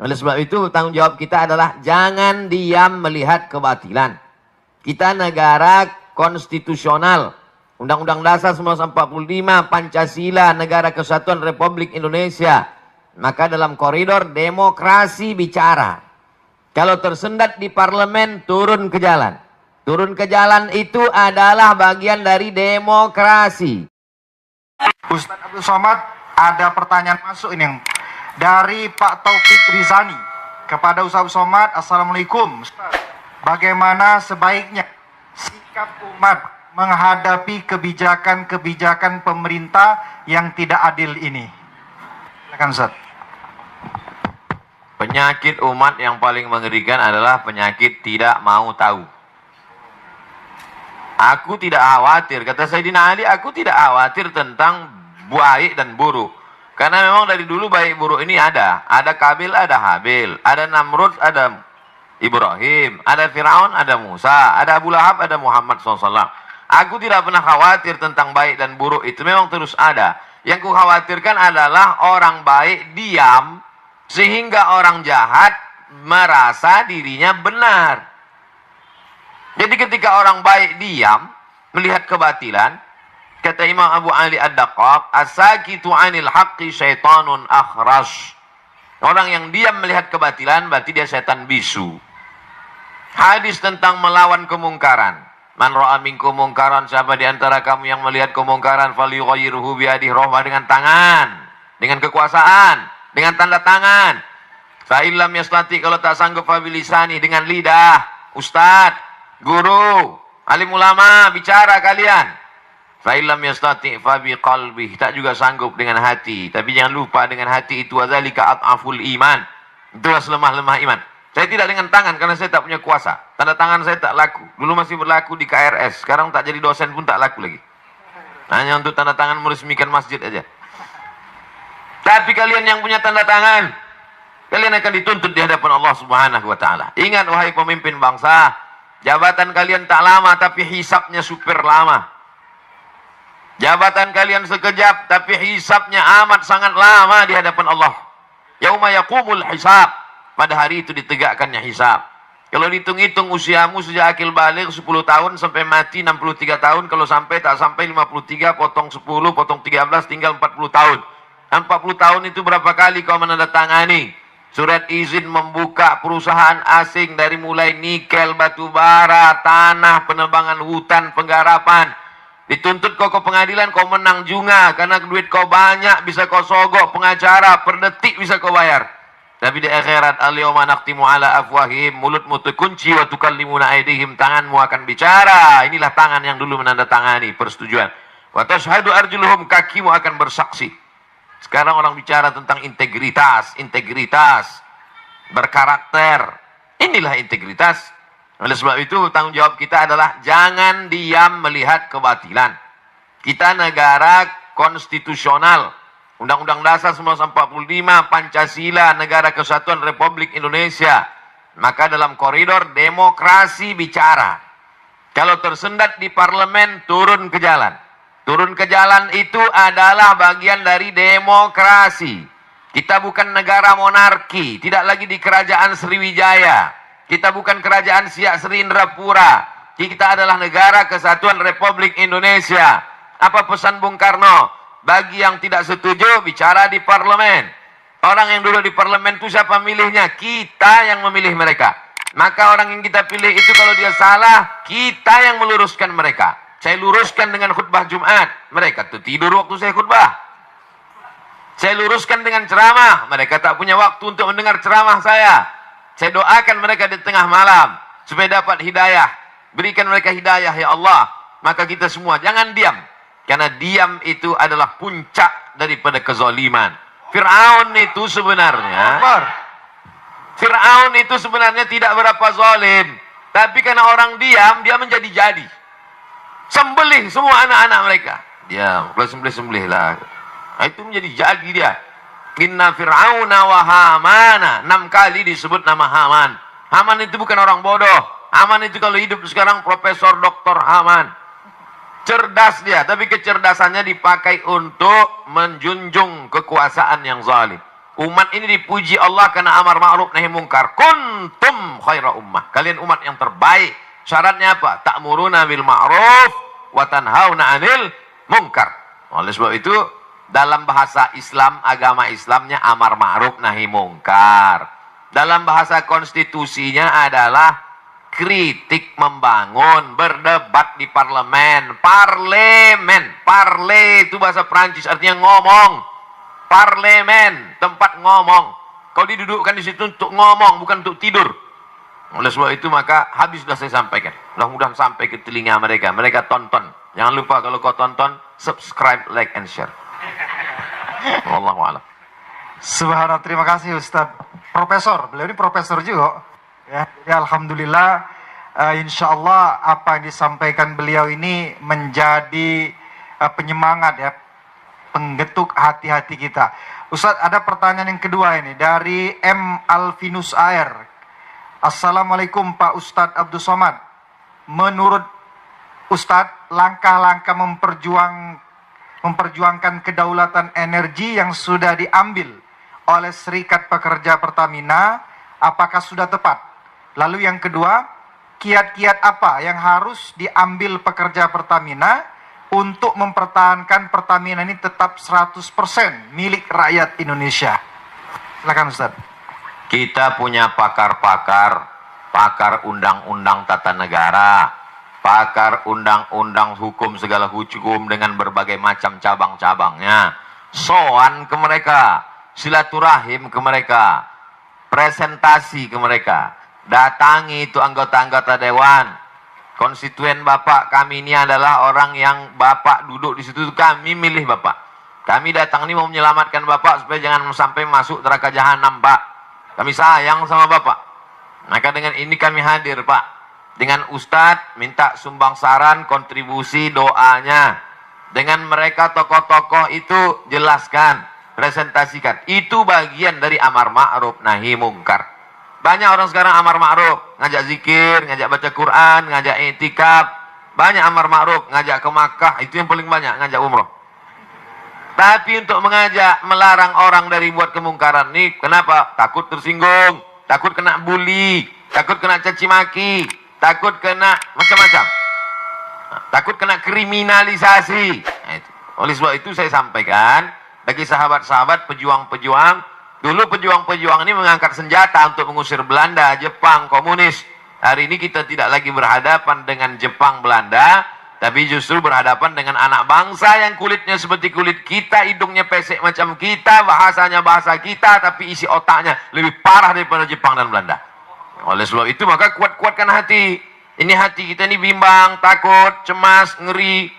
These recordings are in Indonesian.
Oleh sebab itu, tanggung jawab kita adalah jangan diam melihat kebatilan. Kita negara konstitusional. Undang-Undang Dasar 1945, Pancasila, Negara Kesatuan Republik Indonesia. Maka dalam koridor demokrasi bicara. Kalau tersendat di parlemen, turun ke jalan. Turun ke jalan itu adalah bagian dari demokrasi. Ustaz Abdul Somad, ada pertanyaan masuk ini dari Pak Taufik Rizani kepada Ustaz Abdul Somad. Assalamualaikum Ustaz, bagaimana sebaiknya sikap umat menghadapi kebijakan-kebijakan pemerintah yang tidak adil ini? Silakan Ustaz. Penyakit umat yang paling mengerikan adalah penyakit tidak mau tahu. Aku tidak khawatir, kata Sayyidina Ali, aku tidak khawatir tentang baik dan buruk. Karena memang dari dulu baik buruk ini ada. Ada Kabil, ada Habil. Ada Namrud, ada Ibrahim. Ada Fir'aun, ada Musa. Ada Abu Lahab, ada Muhammad SAW. Aku tidak pernah khawatir tentang baik dan buruk. Itu memang terus ada. Yang ku khawatirkan adalah orang baik diam, sehingga orang jahat merasa dirinya benar. Jadi ketika orang baik diam, melihat kebatilan, kata Imam Abu Ali Ad-Daqqaq, as-sakitu 'anil haqqi syaitanun akhras. Orang yang diam melihat kebatilan berarti dia setan bisu. Hadis tentang melawan kemungkaran. Man ra'a minkum mungkaran, siapa di antara kamu yang melihat kemungkaran, falyughayyirhu biyadihi, rahmah dengan tangan, dengan kekuasaan, dengan tanda tangan. Fa illam yastati, kalau tak sanggup, fa bilisani, dengan lidah. Ustaz, guru, alim ulama, bicara kalian. Fa illam yastati fa biqalbi, tak juga sanggup dengan hati. Tapi jangan lupa dengan hati itu wadzalika at'aful iman. Itulah selemah-lemah iman. Saya tidak dengan tangan karena saya tak punya kuasa. Tanda tangan saya tak laku. Dulu masih berlaku di KRS, sekarang tak jadi dosen pun tak laku lagi. Hanya untuk tanda tangan meresmikan masjid aja. Tapi kalian yang punya tanda tangan, kalian akan dituntut di hadapan Allah Subhanahu wa taala. Ingat wahai pemimpin bangsa, jabatan kalian tak lama tapi hisabnya super lama. Jabatan kalian sekejap, tapi hisabnya amat sangat lama di hadapan Allah. Yauma yaqumul hisab. Pada hari itu ditegakkannya hisab. Kalau dihitung-hitung usiamu sejak akil baligh 10 tahun sampai mati 63 tahun. Kalau sampai tak sampai 53, potong 10, potong 13, tinggal 40 tahun. 40 tahun itu berapa kali kau menandatangani surat izin membuka perusahaan asing dari mulai nikel, batu bara, tanah, penebangan hutan, penggarapan. Dituntut kau ke pengadilan, kau menang juga karena duit kau banyak, bisa kau sogok pengacara, per detik bisa kau bayar. Tapi di akhirat, al-yawma nakhtimu ala afwahihim, mulutmu terkunci, wa tukallimuna aydihim, tanganmu akan bicara. Inilah tangan yang dulu menandatangani persetujuan. Wa tashhadu arjuluhum, kakimu akan bersaksi. Sekarang orang bicara tentang integritas, berkarakter. Inilah integritas. Oleh sebab itu, tanggung jawab kita adalah jangan diam melihat kebatilan. Kita negara konstitusional. Undang-Undang Dasar 1945, Pancasila, Negara Kesatuan Republik Indonesia. Maka dalam koridor demokrasi bicara. Kalau tersendat di parlemen, turun ke jalan. Turun ke jalan itu adalah bagian dari demokrasi. Kita bukan negara monarki, tidak lagi di kerajaan Sriwijaya. Kita bukan kerajaan Siak Sri Indrapura. Kita adalah negara Kesatuan Republik Indonesia. Apa pesan Bung Karno? Bagi yang tidak setuju, bicara di parlemen. Orang yang dulu di parlemen itu siapa milihnya? Kita yang memilih mereka. Maka orang yang kita pilih itu kalau dia salah, kita yang meluruskan mereka. Saya luruskan dengan khutbah Jumat. Mereka tuh tidur waktu saya khutbah. Saya luruskan dengan ceramah. Mereka tak punya waktu untuk mendengar ceramah saya. Saya doakan mereka di tengah malam supaya dapat hidayah. Berikan mereka hidayah ya Allah. Maka kita semua jangan diam. Karena diam itu adalah puncak daripada kezaliman. Fir'aun itu sebenarnya tidak berapa zalim. Tapi karena orang diam, dia menjadi-jadi. Sembelih semua anak-anak mereka. Dia sembelih-sembelih lah. Nah, itu menjadi jadi dia. Inna Fir'auna wa Hamana. 6 kali disebut nama Haman. Haman itu bukan orang bodoh. Haman itu kalau hidup sekarang Profesor Dr. Haman. Cerdas dia, tapi kecerdasannya dipakai untuk menjunjung kekuasaan yang zalim. Umat ini dipuji Allah karena amar ma'ruf nahi mungkar. Kuntum khaira ummah. Kalian umat yang terbaik. Syaratnya apa? Ta'muruna bil ma'ruf wa tanhauna 'anil munkar. Oleh sebab itu, dalam bahasa Islam, agama Islamnya amar ma'ruf nahi mungkar. Dalam bahasa konstitusinya adalah kritik membangun, berdebat di parlemen. Parle itu bahasa Prancis artinya ngomong. Parlemen, tempat ngomong. Kau didudukkan di situ untuk ngomong, bukan untuk tidur. Oleh sebab itu maka habis sudah saya sampaikan. Mudah-mudahan sampai ke telinga mereka. Mereka tonton. Jangan lupa kalau kau tonton, subscribe, like, and share. Wallahu a'lam. Subhanallah, terima kasih Ustadz. Profesor, beliau ini profesor juga. Ya, jadi alhamdulillah, insya Allah apa yang disampaikan beliau ini menjadi penyemangat ya, penggetuk hati-hati kita. Ustadz, ada pertanyaan yang kedua ini dari M. Alvinus Air. Assalamualaikum Pak Ustadz Abdul Somad. Menurut Ustadz, langkah-langkah memperjuangkan kedaulatan energi yang sudah diambil oleh Serikat Pekerja Pertamina, apakah sudah tepat? Lalu yang kedua, kiat-kiat apa yang harus diambil pekerja Pertamina untuk mempertahankan Pertamina ini tetap 100% milik rakyat Indonesia? Silakan Ustaz. Kita punya pakar-pakar, pakar undang-undang tata negara, pakar undang-undang hukum segala hukum dengan berbagai macam cabang-cabangnya. Soan ke mereka, silaturahim ke mereka, presentasi ke mereka. Datangi itu anggota-anggota dewan. Konstituen Bapak kami ini adalah orang yang Bapak duduk di situ, kami milih Bapak. Kami datang ini mau menyelamatkan Bapak supaya jangan sampai masuk neraka jahanam, Pak. Kami sayang sama Bapak. Maka dengan ini kami hadir, Pak. Dengan Ustadz minta sumbang saran, kontribusi, doanya. Dengan mereka tokoh-tokoh itu jelaskan, presentasikan. Itu bagian dari amar ma'ruf nahi mungkar. Banyak orang sekarang amar ma'ruf, ngajak zikir, ngajak baca Quran, ngajak i'tikaf. Banyak amar ma'ruf, ngajak ke Makkah, itu yang paling banyak, ngajak umroh. Tapi untuk mengajak, melarang orang dari buat kemungkaran ini, kenapa? Takut tersinggung, takut kena bully, takut kena caci maki, takut kena macam-macam. Takut kena kriminalisasi. Nah, itu. Oleh sebab itu saya sampaikan, bagi sahabat-sahabat, pejuang-pejuang, dulu pejuang-pejuang ini mengangkat senjata untuk mengusir Belanda, Jepang, komunis. Hari ini kita tidak lagi berhadapan dengan Jepang, Belanda, tapi justru berhadapan dengan anak bangsa yang kulitnya seperti kulit kita, hidungnya pesek macam kita, bahasanya bahasa kita, tapi isi otaknya lebih parah daripada Jepang dan Belanda. Oleh sebab itu maka kuat-kuatkan hati. Ini hati kita ini bimbang, takut, cemas, ngeri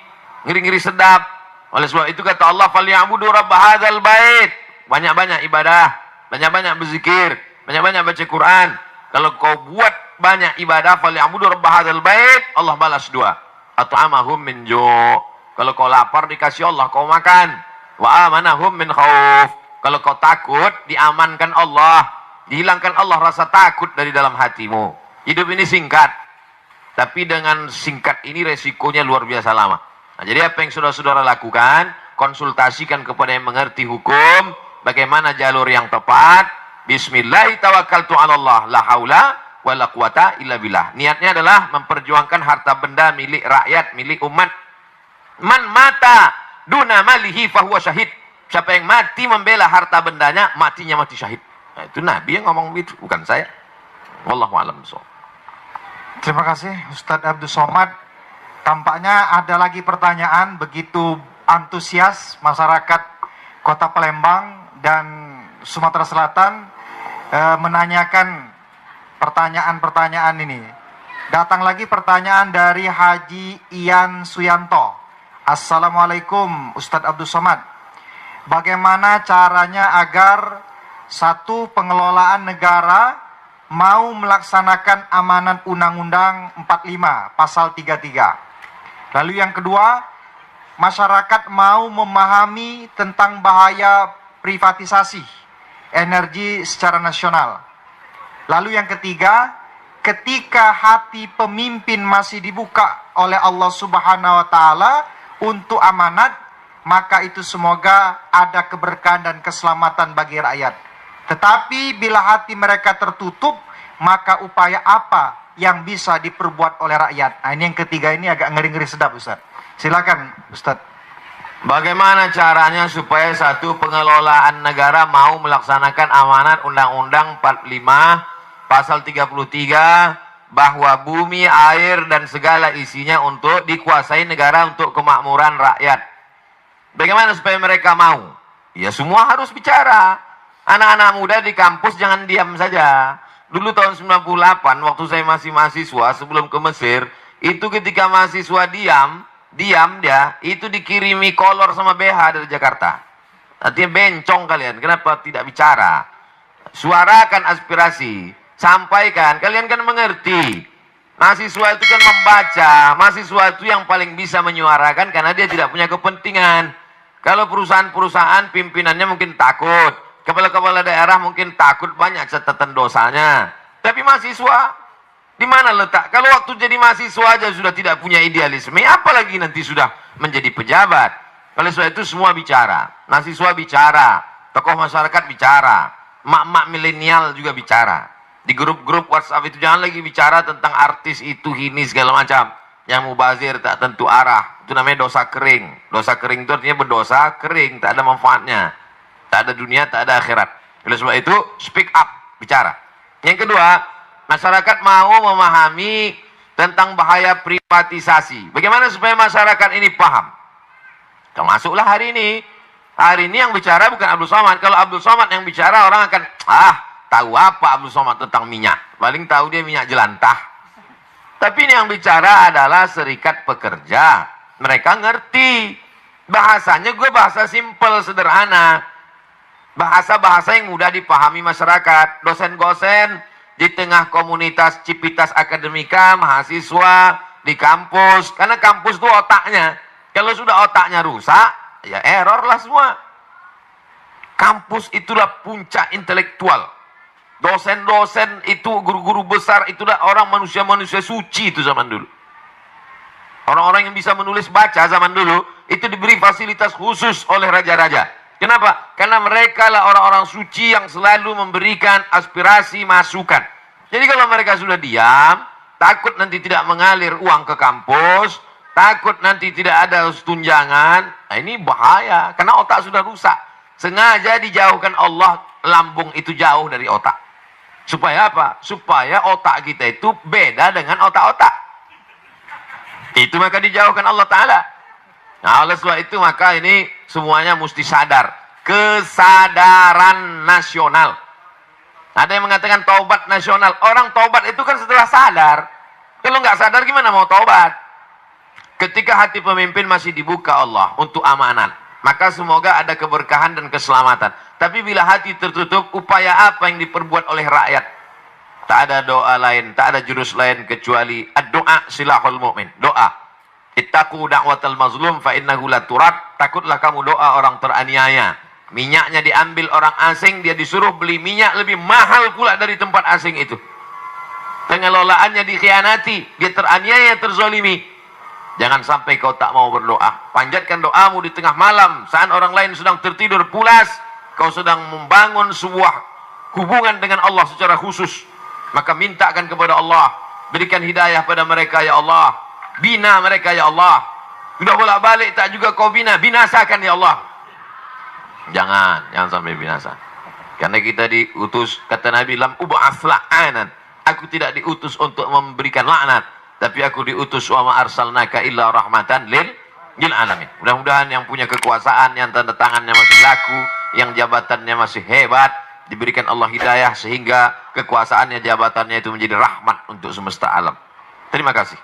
sedap. Oleh sebab itu kata Allah, "Falyabudu rabb hadzal bait." Banyak-banyak ibadah, banyak-banyak berzikir, banyak-banyak baca Quran. Kalau kau buat banyak ibadah, falyabudu rabb hadzal bait, Allah balas dua. At'amahum min ju'. Kalau kau lapar dikasih Allah kau makan. Wa amanahum min khauf. Kalau kau takut diamankan Allah, dihilangkan Allah rasa takut dari dalam hatimu. Hidup ini singkat, tapi dengan singkat ini resikonya luar biasa lama. Nah, jadi apa yang saudara-saudara lakukan? Konsultasikan kepada yang mengerti hukum, bagaimana jalur yang tepat. Bismillah tawakkaltu 'ala Allah, la haula wala quwata illa billah. Niatnya adalah memperjuangkan harta benda milik rakyat, milik umat. Man mata duna malihi fahuwa syahid. Siapa yang mati membela harta bendanya, matinya mati syahid. Nah, itu Nabi yang ngomong begitu, bukan saya. Wallahu a'lam bishawab. Terima kasih Ustadz Abdul Somad. Tampaknya ada lagi pertanyaan, begitu antusias masyarakat Kota Palembang dan Sumatera Selatan menanyakan pertanyaan-pertanyaan ini. Datang lagi pertanyaan dari Haji Ian Suyanto. Assalamualaikum Ustadz Abdul Somad. Bagaimana caranya agar satu, pengelolaan negara mau melaksanakan amanat Undang-Undang 45 pasal 33. Lalu yang kedua, masyarakat mau memahami tentang bahaya privatisasi energi secara nasional. Lalu yang ketiga, ketika hati pemimpin masih dibuka oleh Allah Subhanahu wa taala untuk amanat, maka itu semoga ada keberkahan dan keselamatan bagi rakyat. Tetapi bila hati mereka tertutup, maka upaya apa yang bisa diperbuat oleh rakyat? Nah, ini yang ketiga, ini agak ngeri-ngeri sedap, Ustaz. Silakan, Ustaz. Bagaimana caranya supaya satu pengelolaan negara mau melaksanakan amanat Undang-Undang 45 Pasal 33 bahwa bumi, air, dan segala isinya untuk dikuasai negara untuk kemakmuran rakyat. Bagaimana supaya mereka mau? Ya semua harus bicara. Anak-anak muda di kampus jangan diam saja. Dulu tahun 98 waktu saya masih mahasiswa sebelum ke Mesir, itu ketika mahasiswa diam dia, itu dikirimi kolor sama BH dari Jakarta. Artinya bencong kalian, kenapa tidak bicara? Suarakan aspirasi. Sampaikan, kalian kan mengerti. Mahasiswa itu kan membaca, mahasiswa itu yang paling bisa menyuarakan karena dia tidak punya kepentingan. Kalau perusahaan-perusahaan pimpinannya mungkin takut, kepala-kepala daerah mungkin takut banyak catatan dosanya. Tapi mahasiswa, di mana letak? Kalau waktu jadi mahasiswa aja sudah tidak punya idealisme, apalagi nanti sudah menjadi pejabat. Oleh sebab itu semua bicara, mahasiswa bicara, tokoh masyarakat bicara, mak-mak milenial juga bicara. Di grup-grup WhatsApp itu jangan lagi bicara tentang artis itu, ini segala macam. Yang mubazir tak tentu arah. Itu namanya dosa kering. Dosa kering itu artinya berdosa kering, tak ada manfaatnya. Tak ada dunia, tak ada akhirat. Oleh sebab itu, speak up, bicara. Yang kedua, masyarakat mau memahami tentang bahaya privatisasi. Bagaimana supaya masyarakat ini paham? Termasuklah hari ini. Hari ini yang bicara bukan Abdul Somad. Kalau Abdul Somad yang bicara, orang akan, tahu apa Abdul Somad tentang minyak? Paling tahu dia minyak jelantah. Tapi ini yang bicara adalah serikat pekerja. Mereka ngerti. Bahasanya gue bahasa simpel, sederhana. Bahasa-bahasa yang mudah dipahami masyarakat. Dosen-dosen di tengah komunitas Civitas Akademika, mahasiswa di kampus. Karena kampus itu otaknya. Kalau sudah otaknya rusak, ya error lah semua. Kampus itulah puncak intelektual. Dosen-dosen itu, guru-guru besar itulah orang manusia-manusia suci itu zaman dulu. Orang-orang yang bisa menulis baca zaman dulu itu diberi fasilitas khusus oleh raja-raja. Kenapa? Karena mereka lah orang-orang suci yang selalu memberikan aspirasi, masukan. Jadi kalau mereka sudah diam, takut nanti tidak mengalir uang ke kampus, takut nanti tidak ada tunjangan, nah ini bahaya karena otak sudah rusak. Sengaja dijauhkan Allah, lambung itu jauh dari otak. Supaya apa? Supaya otak kita itu beda dengan otak-otak. Itu maka dijauhkan Allah Ta'ala. Nah, oleh sebab itu maka ini semuanya mesti sadar. Kesadaran nasional. Ada yang mengatakan taubat nasional. Orang taubat itu kan setelah sadar. Kalau nggak sadar gimana mau taubat? Ketika hati pemimpin masih dibuka Allah untuk amanat, maka semoga ada keberkahan dan keselamatan. Tapi bila hati tertutup, upaya apa yang diperbuat oleh rakyat? Tak ada doa lain, tak ada jurus lain kecuali doa silahul mu'min. Doa. Ittaqu da'watal mazlum fa innahu la turad. Takutlah kamu doa orang teraniaya. Minyaknya diambil orang asing, dia disuruh beli minyak lebih mahal pula dari tempat asing itu. Pengelolaannya dikhianati, dia teraniaya, terzolimi. Jangan sampai kau tak mau berdoa. Panjatkan doamu di tengah malam saat orang lain sedang tertidur pulas. Kau sedang membangun sebuah hubungan dengan Allah secara khusus. Maka mintakan kepada Allah, berikan hidayah pada mereka ya Allah. Bina mereka ya Allah. Sudah bolak-balik tak juga kau bina, binasakan ya Allah. Jangan sampai binasa. Karena kita diutus, kata Nabi, lam ub'ats la'anan. Aku tidak diutus untuk memberikan laknat, tapi aku diutus wa ma arsalnaka illa rahmatan lil alamin. Mudah-mudahan yang punya kekuasaan, yang tanda tangannya masih laku, yang jabatannya masih hebat, diberikan Allah hidayah sehingga kekuasaannya, jabatannya itu menjadi rahmat untuk semesta alam. Terima kasih.